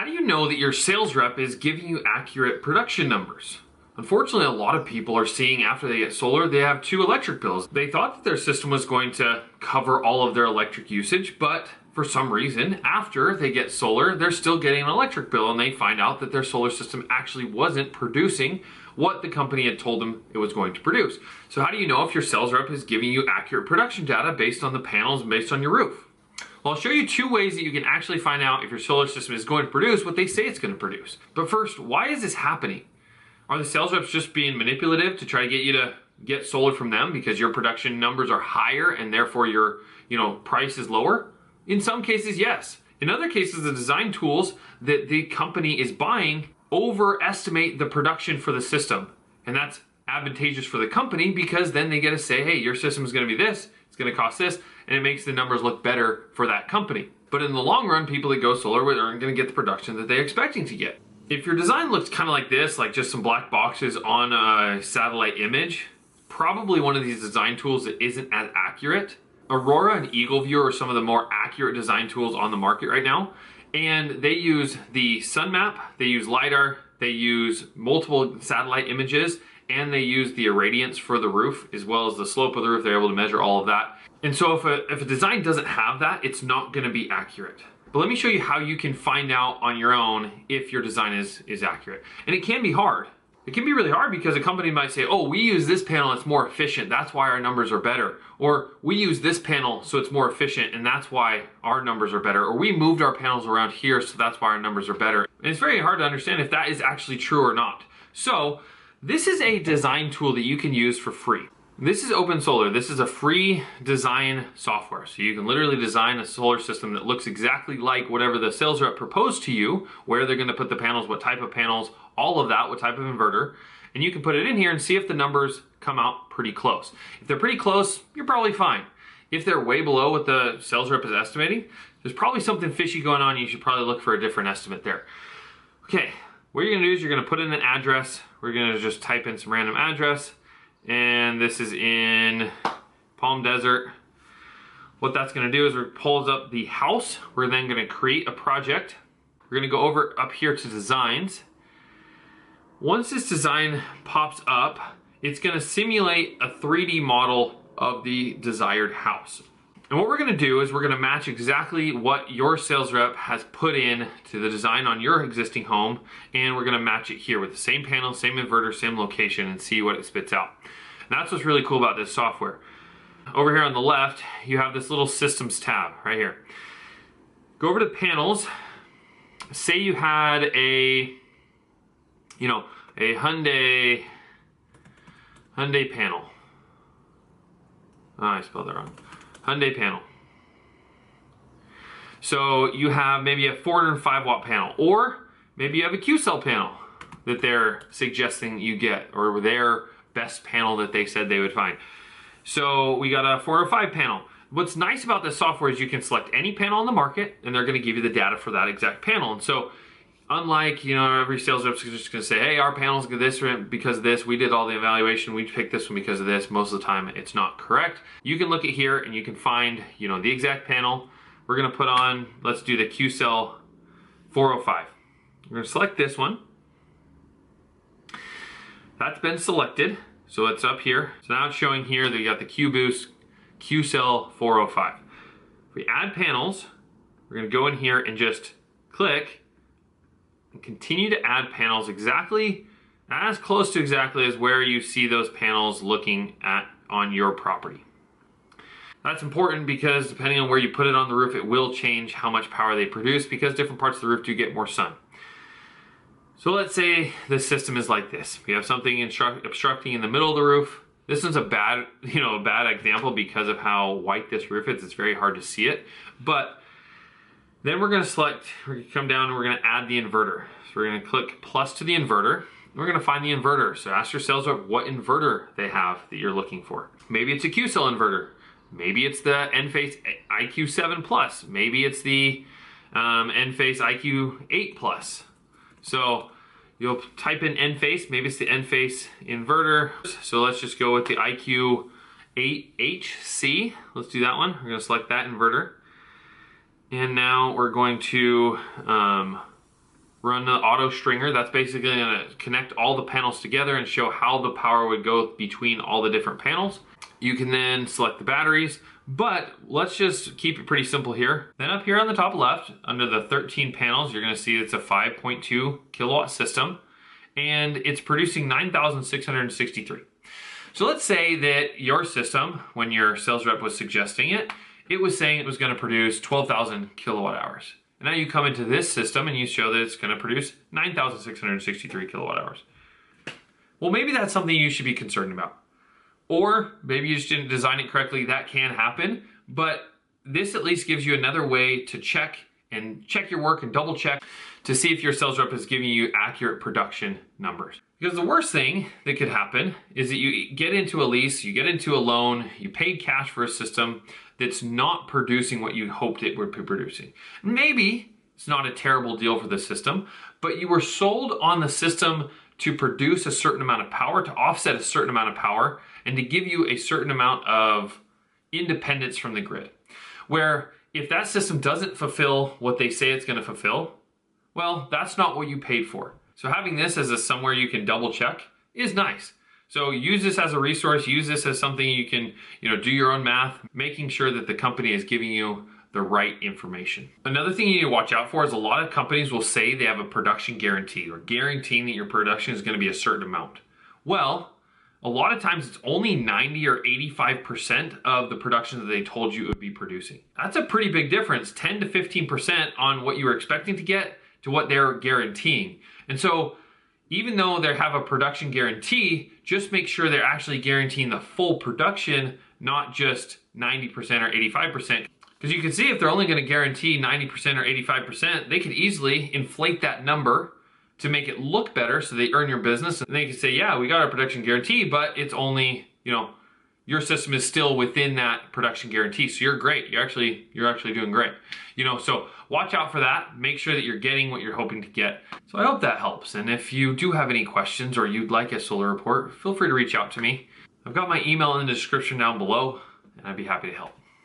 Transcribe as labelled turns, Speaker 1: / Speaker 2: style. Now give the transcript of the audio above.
Speaker 1: do you know that your sales rep is giving you accurate production numbers? Unfortunately, a lot of people are seeing after they get solar, they have 2 electric bills. They thought that their system was going to cover all of their electric usage, but for some reason, after they get solar, they're still getting an electric bill, and they find out that their solar system actually wasn't producing what the company had told them it was going to produce. So how do you know if your sales rep is giving you accurate production data based on the panels and based on your roof? Well, I'll show you 2 ways that you can actually find out if your solar system is going to produce what they say it's going to produce. But first, why is this happening? Are the sales reps just being manipulative to try to get you to get solar from them because your production numbers are higher and therefore your price is lower? In some cases, yes. In other cases, the design tools that the company is buying overestimate the production for the system. And that's advantageous for the company because then they get to say, hey, your system is going to be this, it's going to cost this, and it makes the numbers look better for that company. But in the long run, people that go solar aren't going to get the production that they're expecting to get. If your design looks kind of like this, like just some black boxes on a satellite image, probably one of these design tools that isn't as accurate. Aurora and Eagle View are some of the more accurate design tools on the market right now. And they use the sun map, they use LiDAR, they use multiple satellite images, and they use the irradiance for the roof as well as the slope of the roof. They're able to measure all of that. And so if a design doesn't have that, it's not going to be accurate. But let me show you how you can find out on your own if your design is accurate. And it can be hard. It can be really hard because a company might say, oh, we use this panel, it's more efficient, that's why our numbers are better. Or we use this panel, so it's more efficient, and that's why our numbers are better. Or we moved our panels around here, so that's why our numbers are better. And it's very hard to understand if that is actually true or not. So this is a design tool that you can use for free. This is Open Solar. This is a free design software. So you can literally design a solar system that looks exactly like whatever the sales rep proposed to you, where they're going to put the panels, what type of panels, all of that, what type of inverter. And you can put it in here and see if the numbers come out pretty close. If they're pretty close, you're probably fine. If they're way below what the sales rep is estimating, there's probably something fishy going on. You should probably look for a different estimate there. Okay, what you're going to do is you're going to put in an address. We're going to just type in some random address. And this is in Palm Desert. What that's going to do is it pulls up the house. We're then going to create a project. We're going to go over up here to designs. Once this design pops up, it's going to simulate a 3D model of the desired house. And what we're going to do is we're going to match exactly what your sales rep has put in to the design on your existing home, and we're going to match it here with the same panel, same inverter, same location, and see what it spits out. And that's what's really cool about this software. Over here on the left, you have this little systems tab right here. Go over to panels. Say you had a Hyundai panel. Oh, I spelled that wrong. Hyundai panel. So you have maybe a 405 watt panel, or maybe you have a Q-cell panel that they're suggesting you get, or their best panel that they said they would find. So we got a 405 panel. What's nice about this software is you can select any panel on the market, and they're going to give you the data for that exact panel. And so unlike, every sales rep is just going to say, hey, our panel's this because of this, we did all the evaluation, we picked this one because of this. Most of the time, it's not correct. You can look at here and you can find, the exact panel. We're going to put on, let's do the Q-cell 405. We're going to select this one. That's been selected, so it's up here. So now it's showing here that you got the Q-Boost Q-cell 405. If we add panels, we're going to go in here and just click and continue to add panels exactly as close to exactly as where you see those panels looking at on your property. That's important because depending on where you put it on the roof, it will change how much power they produce because different parts of the roof do get more sun. So let's say the system is like this. We have something obstructing in the middle of the roof. This is a bad example because of how white this roof is. It's very hard to see it. But then we're going to come down and we're going to add the inverter. So we're going to click plus to the inverter. We're going to find the inverter. So ask your sales rep what inverter they have that you're looking for. Maybe it's a Q-cell inverter. Maybe it's the Enphase IQ7 Plus. Maybe it's the Enphase IQ8 Plus. So you'll type in Enphase. Maybe it's the Enphase inverter. So let's just go with the IQ8HC. Let's do that one. We're going to select that inverter. And now we're going to run the auto stringer. That's basically going to connect all the panels together and show how the power would go between all the different panels. You can then select the batteries, but let's just keep it pretty simple here. Then up here on the top left, under the 13 panels, you're going to see it's a 5.2 kilowatt system, and it's producing 9,663. So let's say that your system, when your sales rep was suggesting it, it was saying it was going to produce 12,000 kilowatt hours. And now you come into this system and you show that it's going to produce 9,663 kilowatt hours. Well, maybe that's something you should be concerned about. Or maybe you just didn't design it correctly. That can happen, but this at least gives you another way to check your work and double check to see if your sales rep is giving you accurate production numbers. Because the worst thing that could happen is that you get into a lease, you get into a loan, you paid cash for a system that's not producing what you hoped it would be producing. Maybe it's not a terrible deal for the system, but you were sold on the system to produce a certain amount of power, to offset a certain amount of power, and to give you a certain amount of independence from the grid. Where if that system doesn't fulfill what they say it's going to fulfill, well, that's not what you paid for. So having this as somewhere you can double check is nice. So use this as a resource, use this as something you can, do your own math, making sure that the company is giving you the right information. Another thing you need to watch out for is a lot of companies will say they have a production guarantee or guaranteeing that your production is going to be a certain amount. Well, a lot of times it's only 90 or 85% of the production that they told you it would be producing. That's a pretty big difference, 10 to 15% on what you were expecting to get to what they're guaranteeing. And so even though they have a production guarantee, just make sure they're actually guaranteeing the full production, not just 90% or 85%. Because you can see if they're only going to guarantee 90% or 85%, they could easily inflate that number to make it look better so they earn your business. And they can say, yeah, we got our production guarantee, but it's only, your system is still within that production guarantee. So you're great. You're actually doing great. So watch out for that. Make sure that you're getting what you're hoping to get. So I hope that helps. And if you do have any questions or you'd like a solar report, feel free to reach out to me. I've got my email in the description down below, and I'd be happy to help.